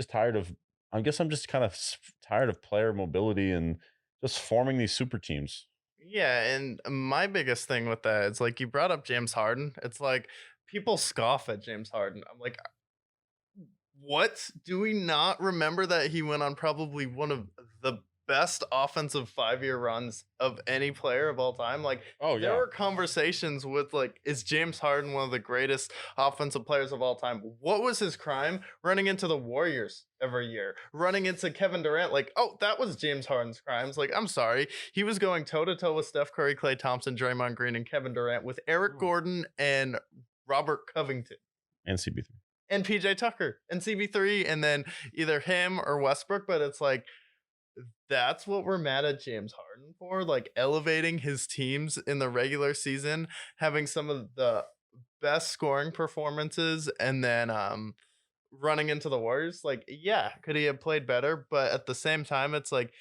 just tired of. I guess I'm just kind of tired of player mobility and just forming these super teams. Yeah, and my biggest thing with that is like you brought up James Harden. It's like people scoff at James Harden. I'm like, what? Do we not remember that he went on probably one of the best offensive 5-year runs of any player of all time? Like, Oh there yeah, were conversations with, like, is James Harden one of the greatest offensive players of all time? What was his crime? Running into the Warriors every year, running into Kevin Durant. Like, oh, that was James Harden's crimes. Like, I'm sorry. He was going toe to toe with Steph Curry, Klay Thompson, Draymond Green, and Kevin Durant with Eric Mm. Gordon and Robert Covington and CB3. and PJ Tucker and CB3 and then either him or Westbrook. But it's like, that's what we're mad at James Harden for, like elevating his teams in the regular season, having some of the best scoring performances, and then running into the Warriors. Like, yeah, could he have played better? But at the same time, it's like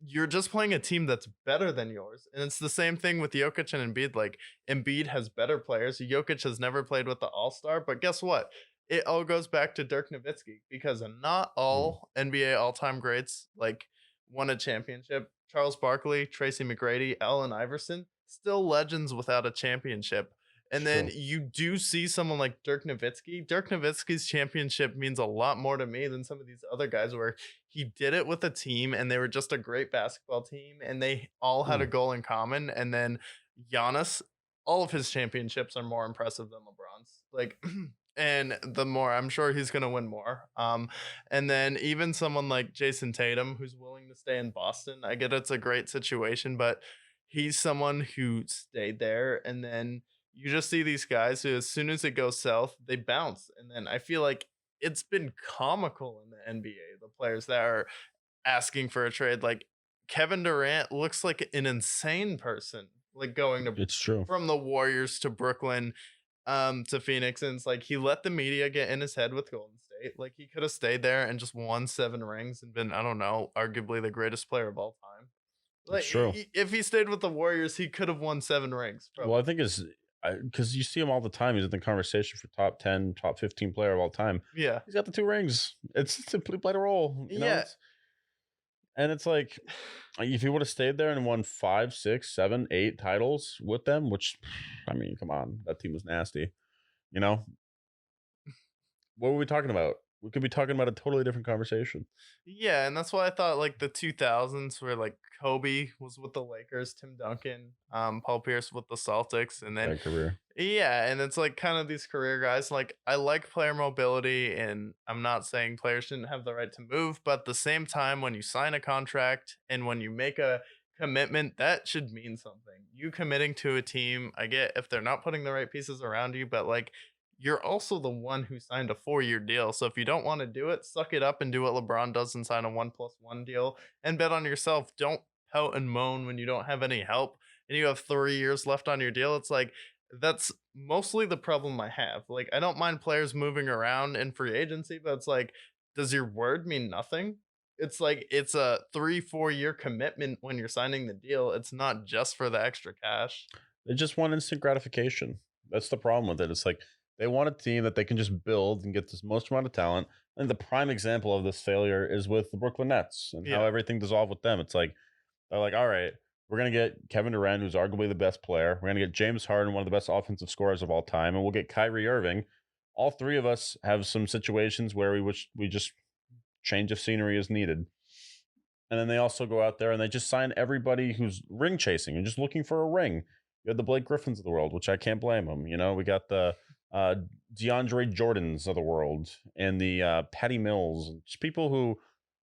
you're just playing a team that's better than yours. And it's the same thing with Jokic and Embiid. Like, Embiid has better players. Jokic has never played with the All-Star, but guess what? It all goes back to Dirk Nowitzki because not Mm. all NBA all-time greats like won a championship. Charles Barkley, Tracy McGrady, Allen Iverson, still legends without a championship. It's And then true. you do see someone like Dirk Nowitzki. Dirk Nowitzki's championship means a lot more to me than some of these other guys where he did it with a team and they were just a great basketball team and they all had a Mm. goal in common. And then Giannis, all of his championships are more impressive than LeBron's. Like, and the more I'm sure he's going to win more. And then even someone like Jason Tatum, who's willing to stay in Boston, I get it's a great situation, but he's someone who stayed there. And then you just see these guys who, as soon as it goes south, they bounce. And then I feel like it's been comical in the NBA, the players that are asking for a trade. Like Kevin Durant looks like an insane person, like going to It's true. from the Warriors to Brooklyn to Phoenix. And it's like he let the media get in his head with Golden State. Like he could have stayed there and just won 7 rings and been, I don't know, arguably the greatest player of all time. It's Like true. if he stayed with the Warriors, he could have won 7 rings, Well, probably. I think it's because you see him all the time. He's in the conversation for top 10, top 15 player of all time. Yeah. He's got the 2 rings. It's simply played a role, you know. Yeah. It's like if he would have stayed there and won 5, 6, 7, 8 titles with them, which I mean, come on, that team was nasty. You know, what were we talking about? We could be talking about a totally different conversation. Yeah, and that's why I thought like the 2000s where like Kobe was with the Lakers, Tim Duncan, Paul Pierce with the Celtics, and then That career. yeah, and it's like kind of these career guys. Like I like player mobility, and I'm not saying players shouldn't have the right to move, but at the same time, when you sign a contract and when you make a commitment, that should mean something. You committing to a team, I get if they're not putting the right pieces around you, but like you're also the one who signed a 4-year deal. So if you don't want to do it, suck it up and do what LeBron does and sign a 1+1 deal and bet on yourself. Don't pout and moan when you don't have any help and you have 3 years left on your deal. It's like that's mostly the problem I have. Like I don't mind players moving around in free agency, but it's like, does your word mean nothing? It's like it's a 3-4 year commitment when you're signing the deal. It's not just for the extra cash. They just want instant gratification. That's the problem with it. It's like they want a team that they can just build and get this most amount of talent. And the prime example of this failure is with the Brooklyn Nets and how Yeah. everything dissolved with them. It's like they're like, all right, we're gonna get Kevin Durant, who's arguably the best player. We're gonna get James Harden, one of the best offensive scorers of all time, and we'll get Kyrie Irving. All three of us have some situations where we wish we just change of scenery is needed. And then they also go out there and they just sign everybody who's ring chasing and just looking for a ring. You have the Blake Griffins of the world, which I can't blame them. You know, we got the uh, DeAndre Jordans of the world and the Patty Mills, just people who,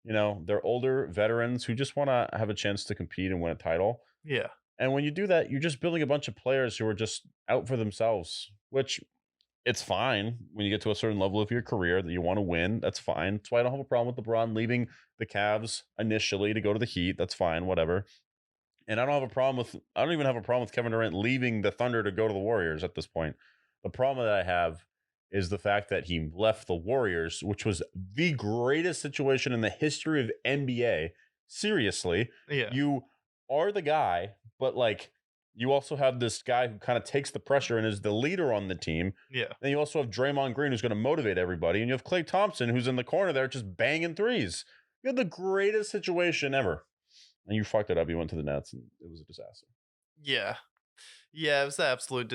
you know, they're older veterans who just want to have a chance to compete and win a title. Yeah. And when you do that, you're just building a bunch of players who are just out for themselves, which it's fine when you get to a certain level of your career that you want to win. That's fine. That's why I don't have a problem with LeBron leaving the Cavs initially to go to the Heat. That's fine, whatever. And I don't even have a problem with Kevin Durant leaving the Thunder to go to the Warriors at this point. The problem that I have is the fact that he left the Warriors, which was the greatest situation in the history of NBA. Seriously, Yeah. you are the guy, but like You also have this guy who kind of takes the pressure and is the leader on the team. Yeah. Then you also have Draymond Green, who's going to motivate everybody. And you have Klay Thompson, who's in the corner there just banging threes. You had the greatest situation ever. And you fucked it up. You went to the Nets, and it was a disaster. Yeah. Yeah, it was the absolute